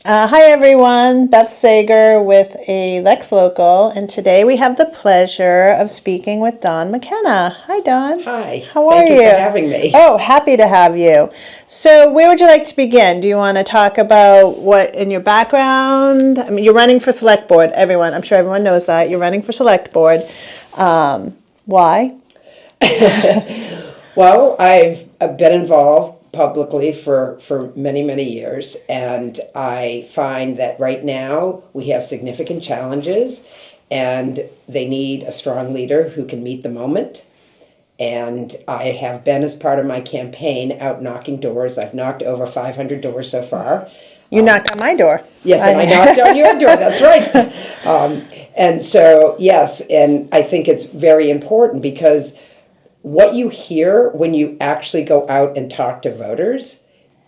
Hi everyone, Beth Sager with a Lex Local, and today we have the pleasure of speaking with Don McKenna. Hi Don. Hi. How are Thank you? you for having me. Oh, happy to have you. So where would you like to begin? Do you want to talk about what in your background? I mean, you're running for Select Board, everyone. I'm sure everyone knows that. You're running for Select Board. Why? Well, I've been involved publicly for many, many years, and I find that right now we have significant challenges, and they need a strong leader who can meet the moment. And I have been, as part of my campaign, out knocking doors. I've knocked over 500 doors so far. You knocked on my door. Yes, and I knocked on your door, that's right. And so, yes, and I think it's very important because what you hear when you actually go out and talk to voters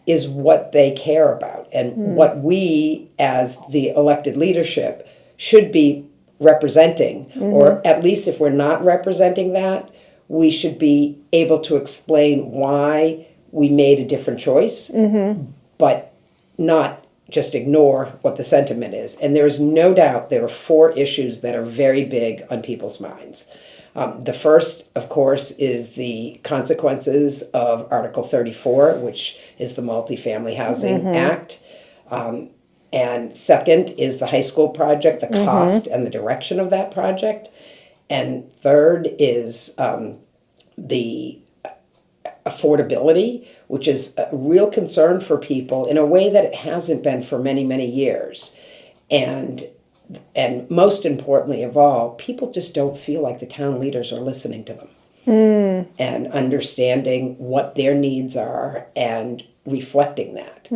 is what they care about and what we, as the elected leadership, should be representing. Or at least if we're not representing that, we should be able to explain why we made a different choice, but not just ignore what the sentiment is. And there is no doubt there are four issues that are very big on people's minds. The first, of course, is the consequences of Article 34, which is the Multifamily Housing Act. And second is the high school project, the cost and the direction of that project. And third is the affordability, which is a real concern for people in a way that it hasn't been for many, many years. And most importantly of all, people just don't feel like the town leaders are listening to them and understanding what their needs are and reflecting that.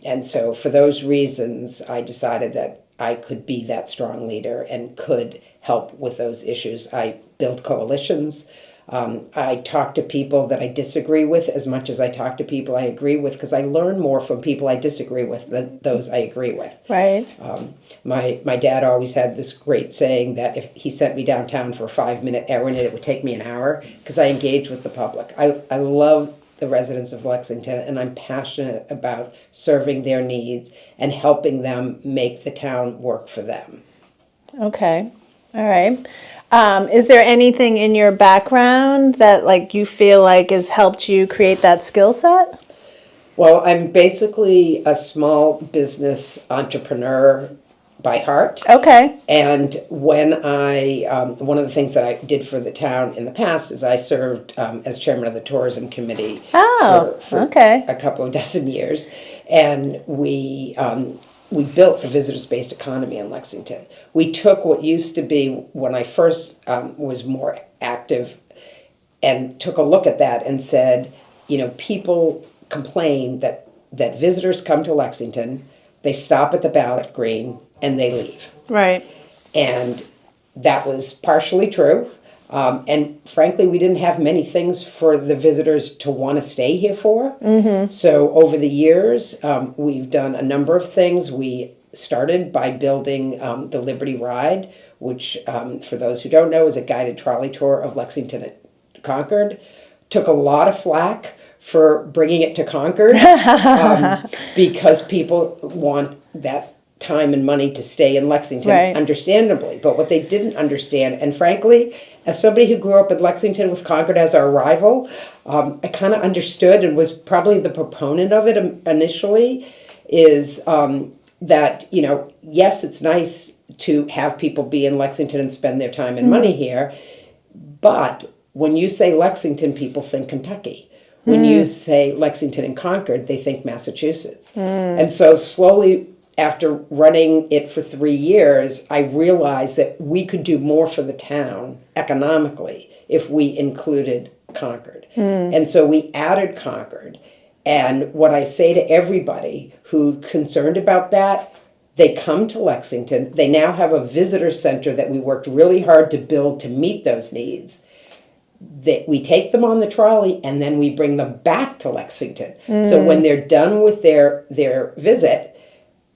And so for those reasons, I decided that I could be that strong leader and could help with those issues. I built coalitions. I talk to people that I disagree with as much as I talk to people I agree with, because I learn more from people I disagree with than those I agree with. Right. My dad always had this great saying that if he sent me downtown for a 5-minute errand, it would take me an hour, because I engage with the public. I love the residents of Lexington, and I'm passionate about serving their needs and helping them make the town work for them. Okay. All right. Is there anything in your background that like you feel like has helped you create that skill set? Well, I'm basically a small business entrepreneur by heart. Okay. And when one of the things that I did for the town in the past is I served as chairman of the tourism committee for okay. a couple of dozen years. And we built a visitors-based economy in Lexington. We took what used to be, when I first was more active, and took a look at that and said, people complain that visitors come to Lexington, they stop at the ballot green, and they leave. Right. And that was partially true. And frankly, we didn't have many things for the visitors to want to stay here for. So over the years, we've done a number of things. We started by building the Liberty Ride, which, for those who don't know, is a guided trolley tour of Lexington and Concord. Took a lot of flack for bringing it to Concord because people want that time and money to stay in Lexington, understandably. But what they didn't understand, and frankly, as somebody who grew up in Lexington with Concord as our rival, I kind of understood and was probably the proponent of it initially, is that, yes, it's nice to have people be in Lexington and spend their time and money here, but when you say Lexington, people think Kentucky. When you say Lexington and Concord, they think Massachusetts. And so slowly, after running it for 3 years, I realized that we could do more for the town economically if we included Concord. And so we added Concord. And what I say to everybody who's concerned about that, they come to Lexington. They now have a visitor center that we worked really hard to build to meet those needs. That we take them on the trolley and then we bring them back to Lexington. So when they're done with their visit,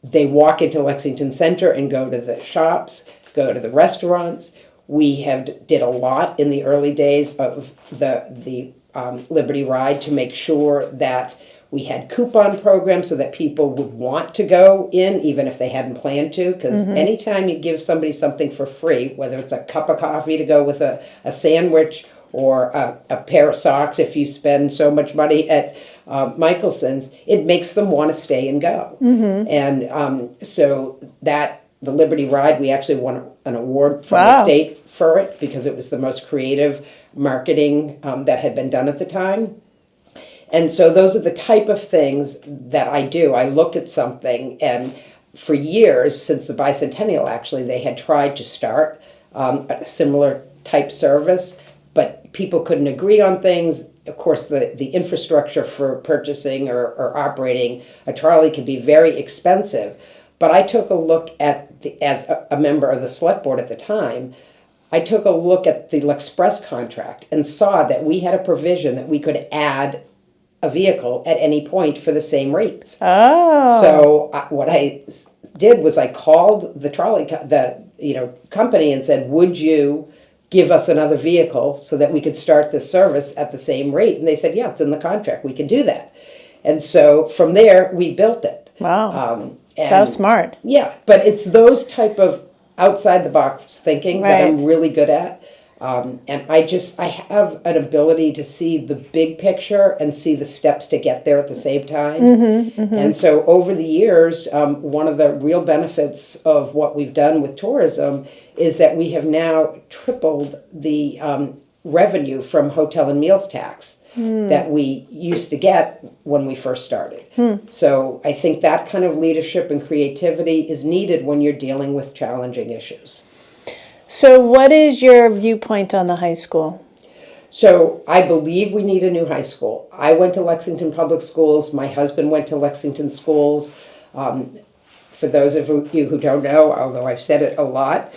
they walk into Lexington Center and go to the shops, go to the restaurants. We did a lot in the early days of the Liberty Ride to make sure that We had coupon programs so that people would want to go in even if they hadn't planned to, because anytime you give somebody something for free, whether it's a cup of coffee to go with a sandwich or a pair of socks if you spend so much money at Michelson's, it makes them want to stay and go. And so that, the Liberty Ride, we actually won an award from the state for it because it was the most creative marketing that had been done at the time. And so those are the type of things that I do. I look at something, and for years, since the bicentennial actually, they had tried to start a similar type service, but people couldn't agree on things. Of course, the infrastructure for purchasing or operating a trolley can be very expensive. But I took a look at, as a member of the select board at the time, I took a look at the L'Express contract and saw that we had a provision that we could add a vehicle at any point for the same rates. Oh. So what I did was I called the company and said, would you give us another vehicle so that we could start this service at the same rate? And they said, yeah, it's in the contract. We can do that. And so from there, we built it. Wow. That was smart. Yeah, but it's those type of outside the box thinking that I'm really good at. And I have an ability to see the big picture and see the steps to get there at the same time. And so over the years, one of the real benefits of what we've done with tourism is that we have now tripled the revenue from hotel and meals tax that we used to get when we first started. So I think that kind of leadership and creativity is needed when you're dealing with challenging issues. So what is your viewpoint on the high school? So I believe we need a new high school. I went to Lexington Public Schools. My husband went to Lexington Schools. For those of you who don't know, although I've said it a lot,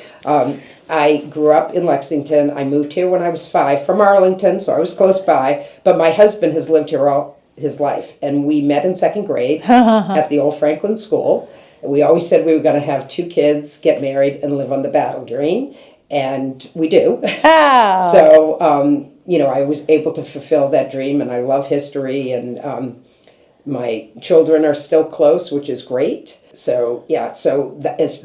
I grew up in Lexington. I moved here when I was 5 from Arlington, so I was close by. But my husband has lived here all his life. And we met in 2nd grade at the old Franklin School. We always said we were going to have 2 kids, get married, and live on the Battle Green. And we do. Oh. So, I was able to fulfill that dream, and I love history, and my children are still close, which is great. So, yeah,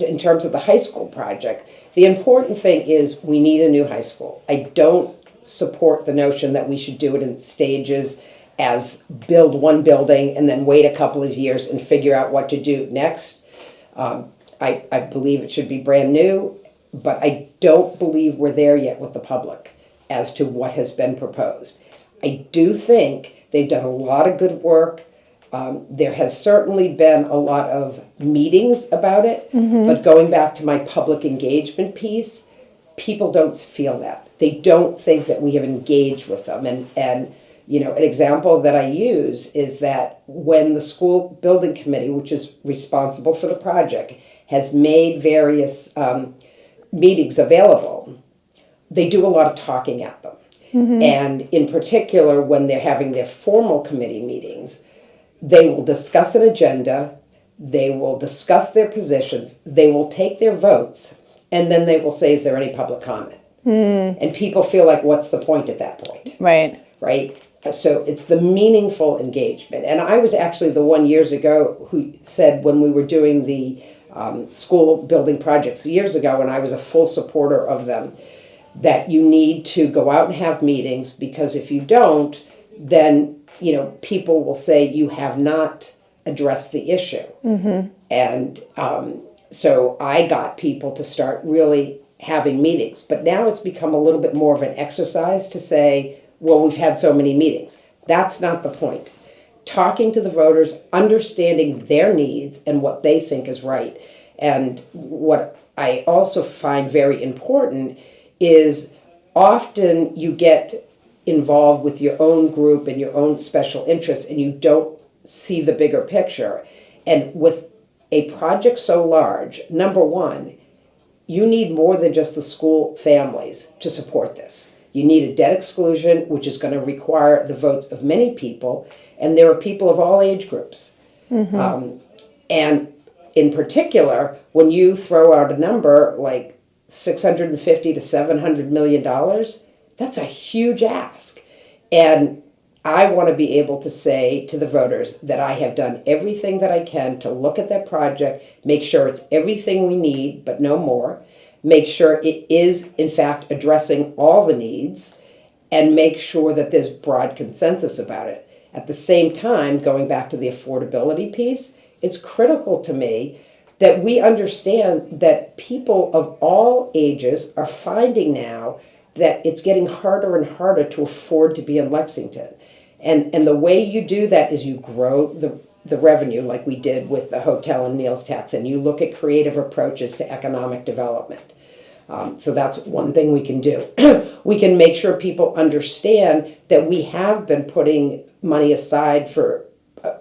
in terms of the high school project, the important thing is we need a new high school. I don't support the notion that we should do it in stages as build one building and then wait a couple of years and figure out what to do next. I believe it should be brand new, but I don't believe we're there yet with the public as to what has been proposed. I do think they've done a lot of good work. There has certainly been a lot of meetings about it, but going back to my public engagement piece, people don't feel that. They don't think that we have engaged with them. And an example that I use is that when the school building committee, which is responsible for the project, has made various meetings available, they do a lot of talking at them. And in particular, when they're having their formal committee meetings, they will discuss an agenda, they will discuss their positions, they will take their votes, and then they will say, is there any public comment? And people feel like, what's the point at that point? Right? So it's the meaningful engagement. And I was actually the one years ago who said when we were doing the school building projects years ago, and I was a full supporter of them, that you need to go out and have meetings, because if you don't, then people will say you have not addressed the issue. And so I got people to start really having meetings. But now it's become a little bit more of an exercise to say, well, we've had so many meetings. That's not the point. Talking to the voters, understanding their needs and what they think is right. And what I also find very important is often you get involved with your own group and your own special interests, and you don't see the bigger picture. And with a project so large, number one, you need more than just the school families to support this. You need a debt exclusion, which is going to require the votes of many people, and there are people of all age groups. And in particular, when you throw out a number like $650 to $700 million, that's a huge ask. And I want to be able to say to the voters that I have done everything that I can to look at that project, make sure it's everything we need, but no more, make sure it is, in fact, addressing all the needs, and make sure that there's broad consensus about it. At the same time, going back to the affordability piece, it's critical to me that we understand that people of all ages are finding now that it's getting harder and harder to afford to be in Lexington. And the way you do that is you grow the revenue, like we did with the hotel and meals tax, and you look at creative approaches to economic development. So that's one thing we can do. We can make sure people understand that we have been putting money aside for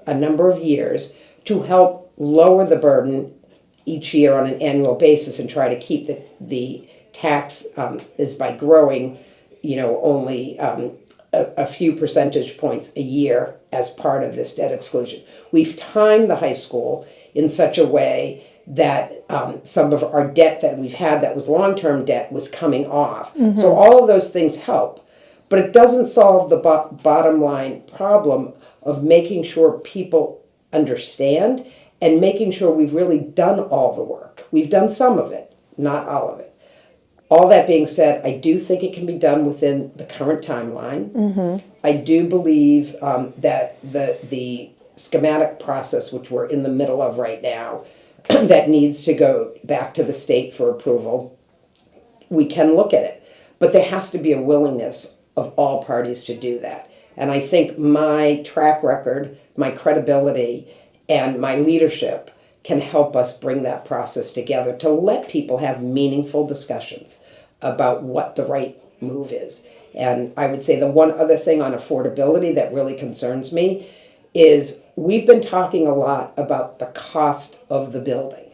a number of years to help lower the burden each year on an annual basis and try to keep the tax is by growing, only a few percentage points a year as part of this debt exclusion. We've timed the high school in such a way that some of our debt that we've had that was long-term debt was coming off. Mm-hmm. So all of those things help, but it doesn't solve the bottom line problem of making sure people understand and making sure we've really done all the work. We've done some of it, not all of it. All that being said, I do think it can be done within the current timeline. Mm-hmm. I do believe that the schematic process, which we're in the middle of right now, that needs to go back to the state for approval, we can look at it. But there has to be a willingness of all parties to do that. And I think my track record, my credibility, and my leadership can help us bring that process together to let people have meaningful discussions about what the right move is. And I would say the one other thing on affordability that really concerns me is we've been talking a lot about the cost of the building,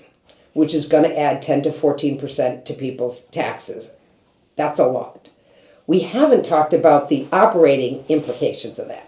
which is going to add 10 to 14% to people's taxes. That's a lot. We haven't talked about the operating implications of that.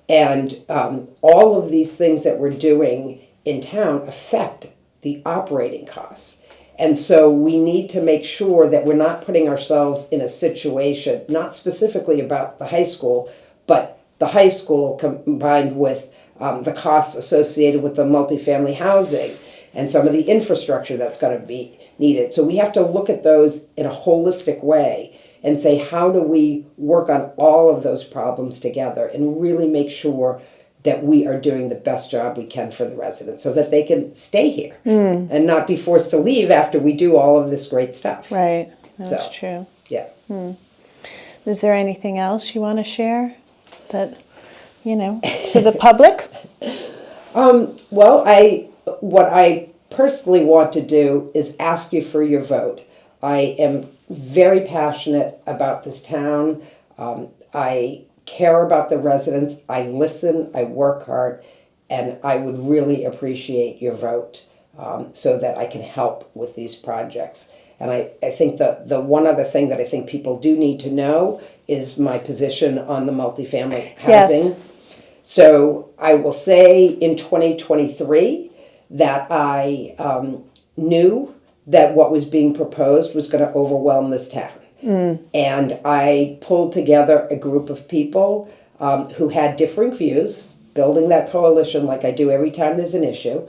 And all of these things that we're doing in town affect the operating costs. And so we need to make sure that we're not putting ourselves in a situation, not specifically about the high school, but the high school combined with the costs associated with the multifamily housing and some of the infrastructure that's going to be needed. So we have to look at those in a holistic way and say, how do we work on all of those problems together and really make sure that we are doing the best job we can for the residents so that they can stay here and not be forced to leave after we do all of this great stuff. Right. That's true. Yeah. Is there anything else you want to share that, to the public? Well, what I personally want to do is ask you for your vote. I am very passionate about this town. I care about the residents. I listen, I work hard, and I would really appreciate your vote so that I can help with these projects. And I think the one other thing that I think people do need to know is my position on the multifamily housing. Yes. So I will say in 2023 that I knew that what was being proposed was going to overwhelm this town. And I pulled together a group of people who had differing views, building that coalition like I do every time there's an issue.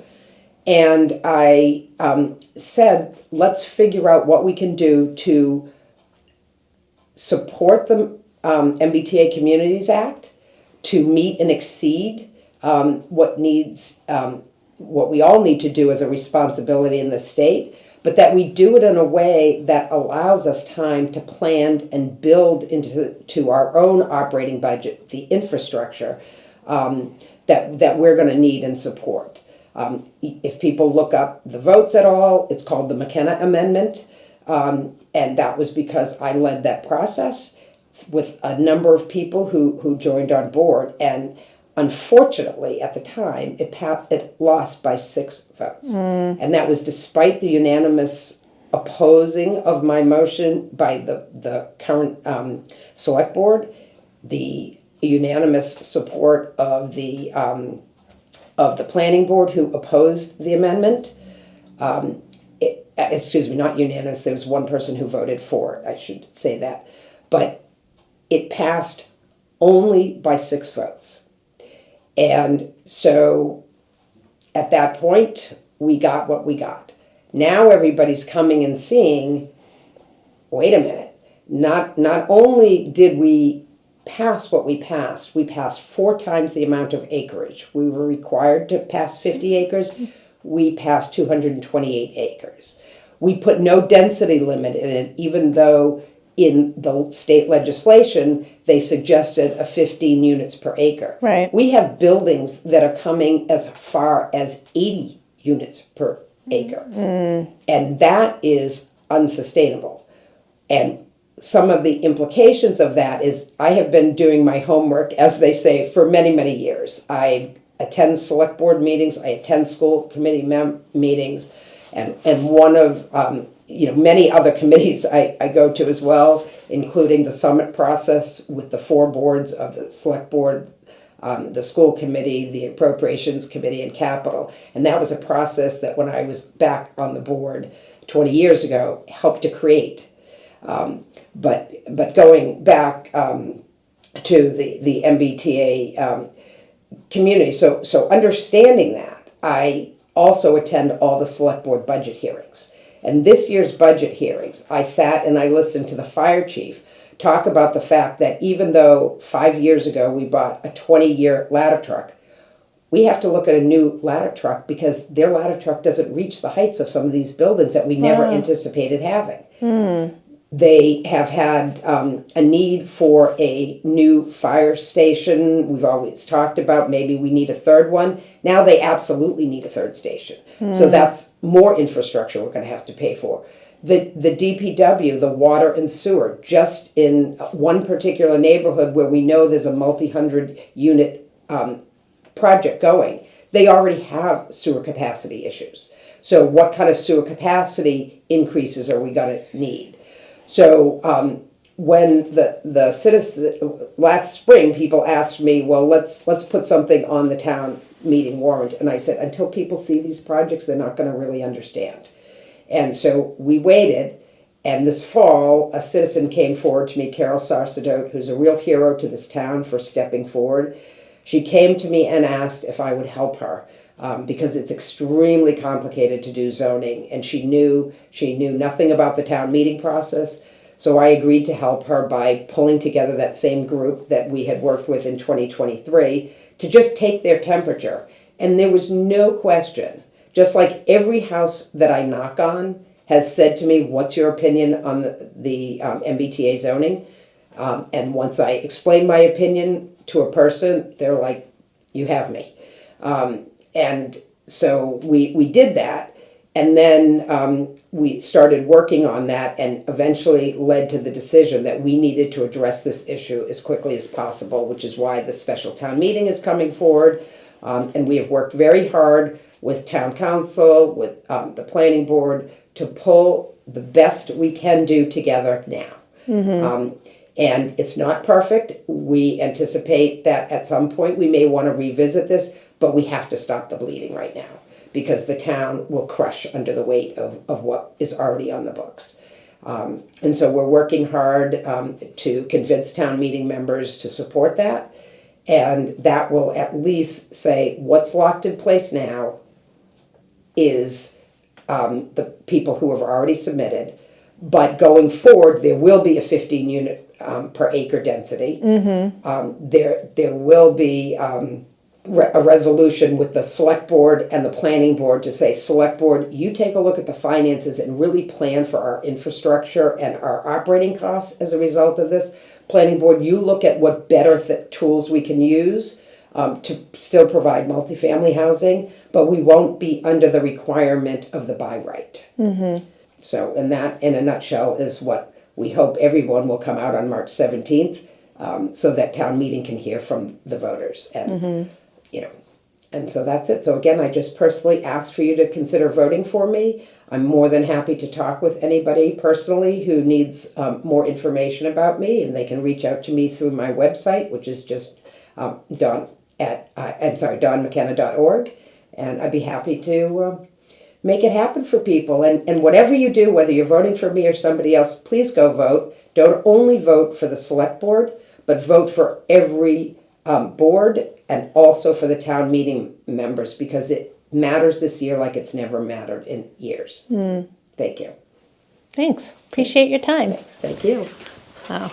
And I said, let's figure out what we can do to support the MBTA Communities Act, to meet and exceed what we all need to do as a responsibility in the state, but that we do it in a way that allows us time to plan and build into our own operating budget the infrastructure that we're going to need and support. If people look up the votes at all, it's called the McKenna Amendment, and that was because I led that process with a number of people who joined on board, and unfortunately, at the time, it lost by 6 votes. And that was despite the unanimous opposing of my motion by the current select board, the unanimous support of the planning board who opposed the amendment. Excuse me, not unanimous. There was one person who voted for it, I should say that. But it passed only by 6 votes. And so at that point, we got what we got. Now everybody's coming and seeing, wait a minute, not only did we pass what we passed 4 times the amount of acreage. We were required to pass 50 acres. We passed 228 acres. We put no density limit in it, even though in the state legislation, they suggested a 15 units per acre. Right. We have buildings that are coming as far as 80 units per acre. And that is unsustainable. And some of the implications of that is I have been doing my homework, as they say, for many, many years. I attend select board meetings, I attend school committee meetings, and one of many other committees I go to as well, including the summit process with the 4 boards of the select board, the school committee, the appropriations committee, and capital. And that was a process that when I was back on the board 20 years ago, helped to create. But going back to the MBTA community, so understanding that, I also attend all the select board budget hearings. And this year's budget hearings, I sat and I listened to the fire chief talk about the fact that even though 5 years ago we bought a 20-year ladder truck, we have to look at a new ladder truck because their ladder truck doesn't reach the heights of some of these buildings that we never anticipated having. They have had a need for a new fire station. We've always talked about maybe we need a 3rd one. Now they absolutely need a 3rd station. So that's more infrastructure we're going to have to pay for. The DPW, the water and sewer, just in one particular neighborhood where we know there's a multi-hundred unit project going, they already have sewer capacity issues. So what kind of sewer capacity increases are we going to need? So when the citizen last spring, people asked me, well, let's put something on the town meeting warrant, and I said, until people see these projects, they're not going to really understand. And so we waited, and this fall, a citizen came forward to me, Carol Sarsadote, who's a real hero to this town for stepping forward. She came to me and asked if I would help her. Because it's extremely complicated to do zoning, and she knew nothing about the town meeting process. So I agreed to help her by pulling together that same group that we had worked with in 2023 to just take their temperature. And there was no question, just like every house that I knock on has said to me, what's your opinion on the MBTA zoning? And once I explained my opinion to a person, they're like, you have me. And so we did that, and then we started working on that, and eventually led to the decision that we needed to address this issue as quickly as possible, which is why the special town meeting is coming forward. And we have worked very hard with town council, with the planning board, to pull the best we can do together now. And it's not perfect. We anticipate that at some point we may want to revisit this, but we have to stop the bleeding right now because the town will crush under the weight of what is already on the books. And so we're working hard to convince town meeting members to support that. And that will at least say what's locked in place now is the people who have already submitted. But going forward, there will be a 15 unit per acre density. There will be a resolution with the select board and the planning board to say, select board, you take a look at the finances and really plan for our infrastructure and our operating costs as a result of this. Planning board, you look at what better tools we can use to still provide multifamily housing, but we won't be under the requirement of the by right. So, and that, in a nutshell, is what we hope everyone will come out on March 17th, so that town meeting can hear from the voters. And, and so that's it. So again, I just personally ask for you to consider voting for me. I'm more than happy to talk with anybody personally who needs more information about me, and they can reach out to me through my website, which is just donmckenna.org, and I'd be happy to make it happen for people. And whatever you do, whether you're voting for me or somebody else, please go vote. Don't only vote for the select board, but vote for every board and also for the town meeting members because it matters this year like it's never mattered in years. Thank you. Thanks. Appreciate your time. Thank you. Wow.